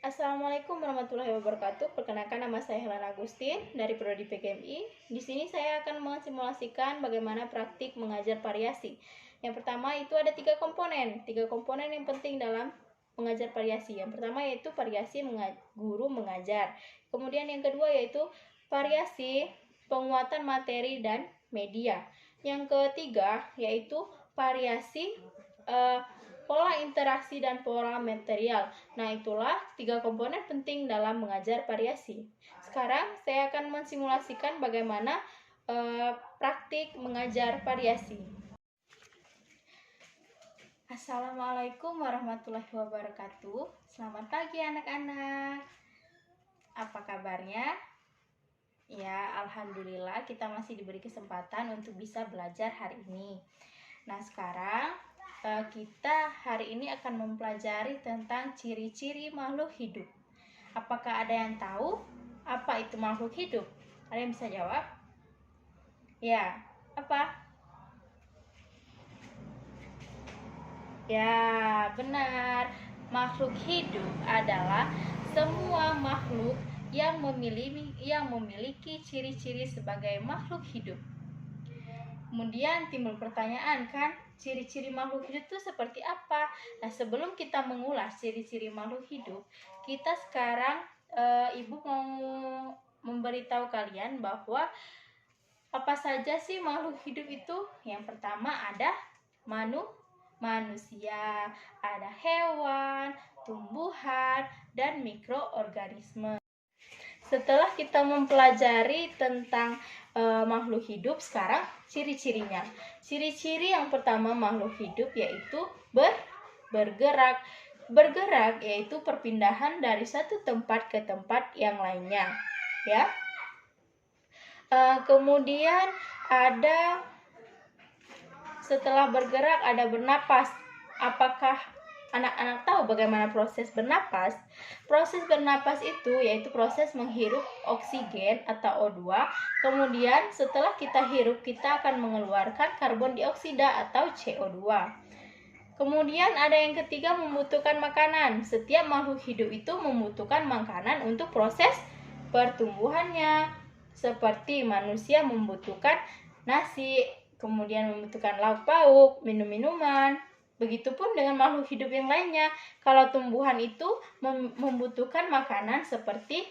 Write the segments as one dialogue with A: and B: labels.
A: Assalamualaikum warahmatullahi wabarakatuh. Perkenalkan, nama saya Helena Agustin dari Prodi PGMI. Di sini saya akan mensimulasikan bagaimana praktik mengajar variasi. Yang pertama itu ada tiga komponen yang penting dalam mengajar variasi. Yang pertama yaitu variasi guru mengajar. Kemudian yang kedua yaitu variasi penguatan materi dan media. Yang ketiga yaitu variasi pola interaksi dan pola material. Nah, itulah tiga komponen penting dalam mengajar variasi. Sekarang saya akan mensimulasikan bagaimana praktik mengajar variasi. Assalamualaikum warahmatullahi wabarakatuh. Selamat pagi anak-anak. Apa kabarnya? Ya, alhamdulillah kita masih diberi kesempatan untuk bisa belajar hari ini. Nah, sekarang kita hari ini akan mempelajari tentang ciri-ciri makhluk hidup. Apakah ada yang tahu apa itu makhluk hidup? Ada yang bisa jawab? Ya, apa? Ya, benar. Makhluk hidup adalah semua makhluk yang memiliki ciri-ciri sebagai makhluk hidup. Kemudian timbul pertanyaan kan, ciri-ciri makhluk hidup itu seperti apa? Nah, sebelum kita mengulas ciri-ciri makhluk hidup, kita sekarang Ibu mau memberitahu kalian bahwa apa saja sih makhluk hidup itu. Yang pertama ada manusia, ada hewan, tumbuhan, dan mikroorganisme. Setelah kita mempelajari tentang makhluk hidup, sekarang ciri-cirinya. Ciri-ciri yang pertama makhluk hidup yaitu bergerak. Bergerak yaitu perpindahan dari satu tempat ke tempat yang lainnya, ya. Kemudian ada setelah bergerak ada bernapas. Apakah anak-anak tahu bagaimana proses bernapas? Proses bernapas itu yaitu proses menghirup oksigen atau O2. Kemudian setelah kita hirup, kita akan mengeluarkan karbon dioksida atau CO2. Kemudian ada yang ketiga, membutuhkan makanan. Setiap makhluk hidup itu membutuhkan makanan untuk proses pertumbuhannya. Seperti manusia membutuhkan nasi, kemudian membutuhkan lauk pauk, minum-minuman. Begitupun dengan makhluk hidup yang lainnya. Kalau tumbuhan itu membutuhkan makanan seperti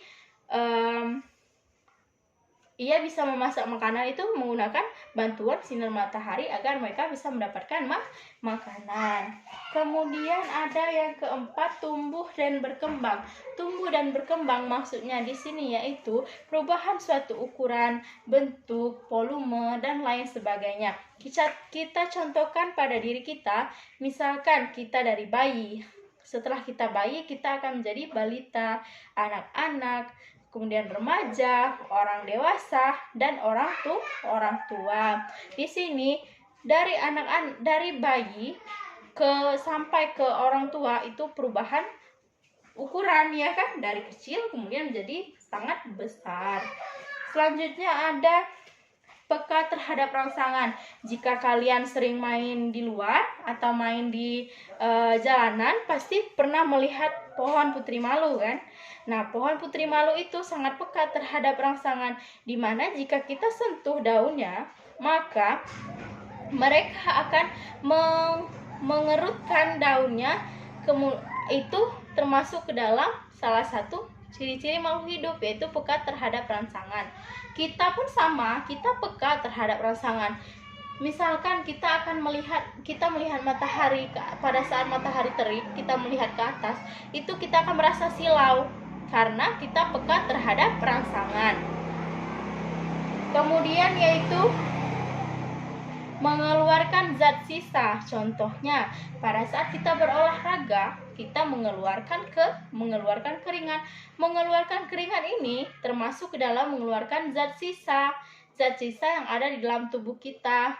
A: ia bisa memasak makanan itu menggunakan bantuan sinar matahari agar mereka bisa mendapatkan makanan. Kemudian ada yang keempat, tumbuh dan berkembang. Tumbuh dan berkembang maksudnya di sini yaitu perubahan suatu ukuran, bentuk, volume, dan lain sebagainya. Kita contohkan pada diri kita, misalkan kita dari bayi. Setelah kita bayi, kita akan menjadi balita, anak-anak, kemudian remaja, orang dewasa, dan orang tua. Di sini dari bayi sampai ke orang tua itu perubahan ukuran, ya kan, dari kecil kemudian menjadi sangat besar. Selanjutnya ada peka terhadap rangsangan. Jika kalian sering main di luar atau main di jalanan, pasti pernah melihat pohon putri malu kan? Nah, pohon putri malu itu sangat peka terhadap rangsangan, di mana jika kita sentuh daunnya, maka mereka akan mengerutkan daunnya. Itu termasuk ke dalam salah satu ciri-ciri makhluk hidup, yaitu peka terhadap rangsangan. Kita pun sama, kita peka terhadap rangsangan. Misalkan kita melihat matahari, pada saat matahari terik kita melihat ke atas, itu kita akan merasa silau karena kita peka terhadap rangsangan. Kemudian yaitu mengeluarkan zat sisa. Contohnya, pada saat kita berolahraga, kita mengeluarkan keringat. Mengeluarkan keringat ini termasuk ke dalam mengeluarkan zat sisa yang ada di dalam tubuh kita.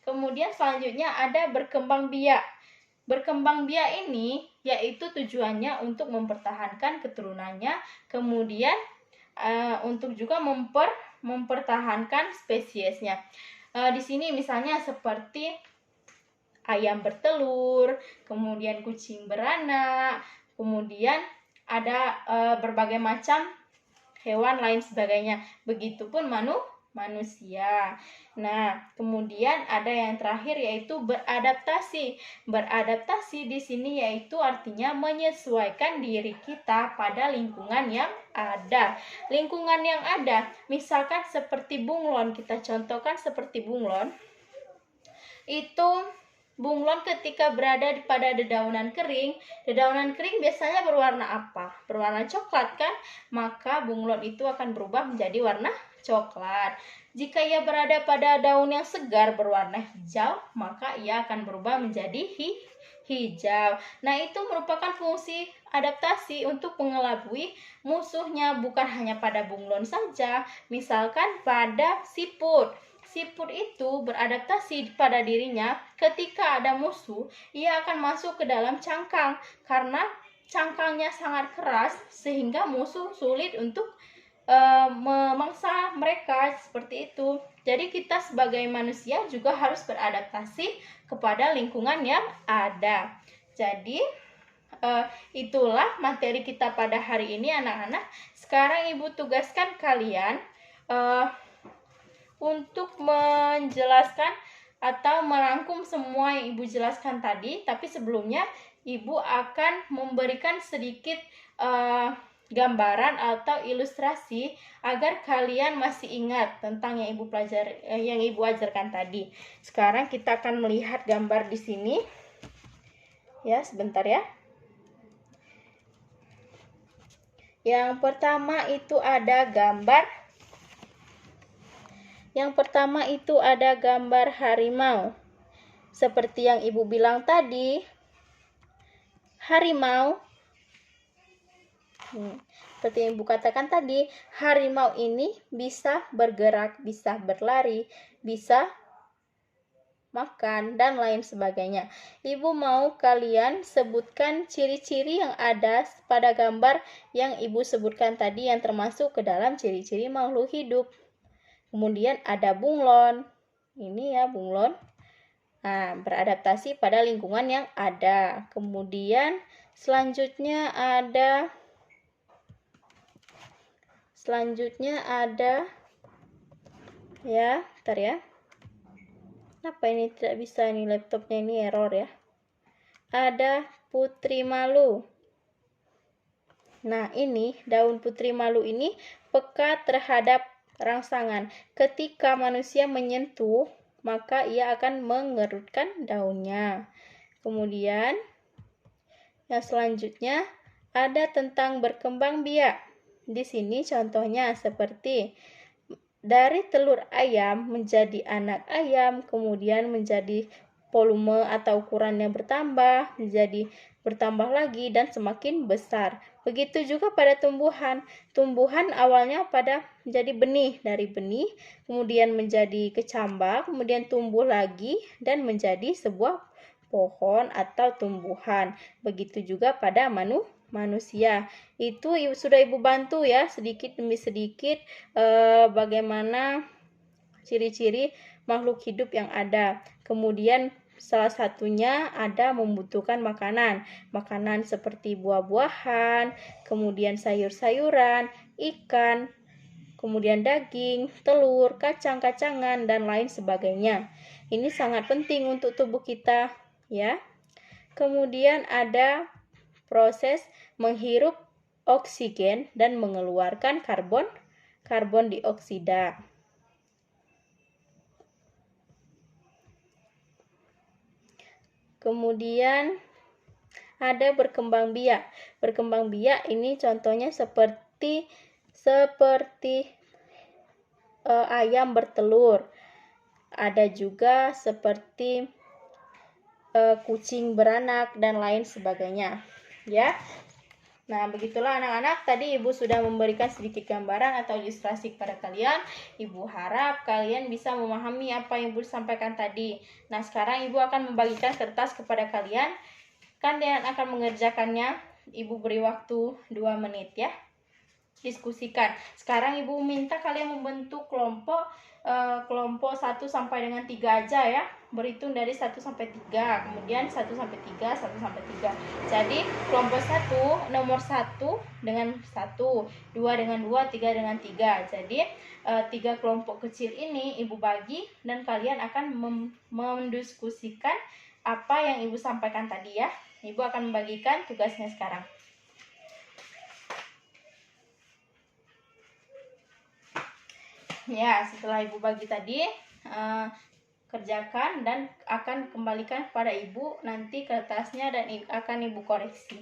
A: Kemudian selanjutnya ada berkembang biak. Berkembang biak ini yaitu tujuannya untuk mempertahankan keturunannya, kemudian untuk juga mempertahankan spesiesnya. Di sini misalnya seperti ayam bertelur, kemudian kucing beranak, kemudian ada berbagai macam hewan lain sebagainya. Begitupun manusia. Nah, kemudian ada yang terakhir yaitu beradaptasi. Beradaptasi di sini yaitu artinya menyesuaikan diri kita pada lingkungan yang ada. Lingkungan yang ada, misalkan seperti bunglon, kita contohkan seperti bunglon. Itu bunglon ketika berada pada dedaunan kering biasanya berwarna apa? Berwarna coklat kan? Maka bunglon itu akan berubah menjadi warna coklat. Jika ia berada pada daun yang segar berwarna hijau, maka ia akan berubah menjadi hijau. Nah, itu merupakan fungsi adaptasi untuk mengelabui musuhnya, bukan hanya pada bunglon saja. Misalkan pada siput. Siput itu beradaptasi pada dirinya ketika ada musuh, ia akan masuk ke dalam cangkang karena cangkangnya sangat keras sehingga musuh sulit untuk memangsa mereka, seperti itu. Jadi kita sebagai manusia juga harus beradaptasi kepada lingkungan yang ada. Jadi itulah materi kita pada hari ini anak-anak. Sekarang Ibu tugaskan kalian untuk menjelaskan atau merangkum semua yang Ibu jelaskan tadi, tapi sebelumnya Ibu akan memberikan sedikit gambaran atau ilustrasi agar kalian masih ingat tentang yang Ibu ajarkan tadi. Sekarang kita akan melihat gambar di sini. Ya, sebentar ya. Yang pertama itu ada gambar harimau. Seperti yang Ibu bilang tadi, harimau, seperti yang Ibu katakan tadi, harimau ini bisa bergerak, bisa berlari, bisa makan, dan lain sebagainya. Ibu mau kalian sebutkan ciri-ciri yang ada pada gambar yang Ibu sebutkan tadi, yang termasuk ke dalam ciri-ciri makhluk hidup. Kemudian ada bunglon. Ini ya bunglon. Nah, beradaptasi pada lingkungan yang ada. Kemudian selanjutnya ada ya, bentar ya. Kenapa ini tidak bisa, ini laptopnya ini error ya. Ada putri malu. Nah, ini daun putri malu ini peka terhadap rangsangan. Ketika manusia menyentuh, maka ia akan mengerutkan daunnya. Kemudian yang selanjutnya ada tentang berkembang biak. Di sini contohnya seperti dari telur ayam menjadi anak ayam, kemudian menjadi volume atau ukurannya bertambah, menjadi bertambah lagi dan semakin besar. Begitu juga pada tumbuhan. Tumbuhan awalnya pada menjadi benih, dari benih kemudian menjadi kecambah, kemudian tumbuh lagi dan menjadi sebuah pohon atau tumbuhan. Begitu juga pada manusia. Itu sudah Ibu bantu ya sedikit demi sedikit bagaimana ciri-ciri makhluk hidup yang ada. Kemudian salah satunya ada membutuhkan makanan seperti buah-buahan, kemudian sayur-sayuran, ikan, kemudian daging, telur, kacang-kacangan, dan lain sebagainya. Ini sangat penting untuk tubuh kita ya. Kemudian ada proses menghirup oksigen dan mengeluarkan karbon dioksida. Kemudian ada berkembang biak. Berkembang biak ini contohnya seperti ayam bertelur. Ada juga seperti kucing beranak dan lain sebagainya. Ya. Nah, begitulah anak-anak, tadi Ibu sudah memberikan sedikit gambaran atau ilustrasi kepada kalian. Ibu harap kalian bisa memahami apa yang Ibu sampaikan tadi. Nah, sekarang Ibu akan membagikan kertas kepada kalian. Kalian akan mengerjakannya. Ibu beri waktu 2 menit ya. Diskusikan. Sekarang Ibu minta kalian membentuk kelompok kelompok 1 sampai dengan 3 aja ya. Berhitung dari 1 sampai 3, kemudian 1 sampai 3, 1 sampai 3. Jadi kelompok 1 nomor 1 dengan 1, 2 dengan 2, 3 dengan 3. Jadi 3 kelompok kecil ini Ibu bagi dan kalian akan mendiskusikan apa yang Ibu sampaikan tadi ya. Ibu akan membagikan tugasnya sekarang. Ya, setelah Ibu bagi tadi, kerjakan dan akan kembalikan kepada Ibu nanti kertasnya dan akan Ibu koreksi.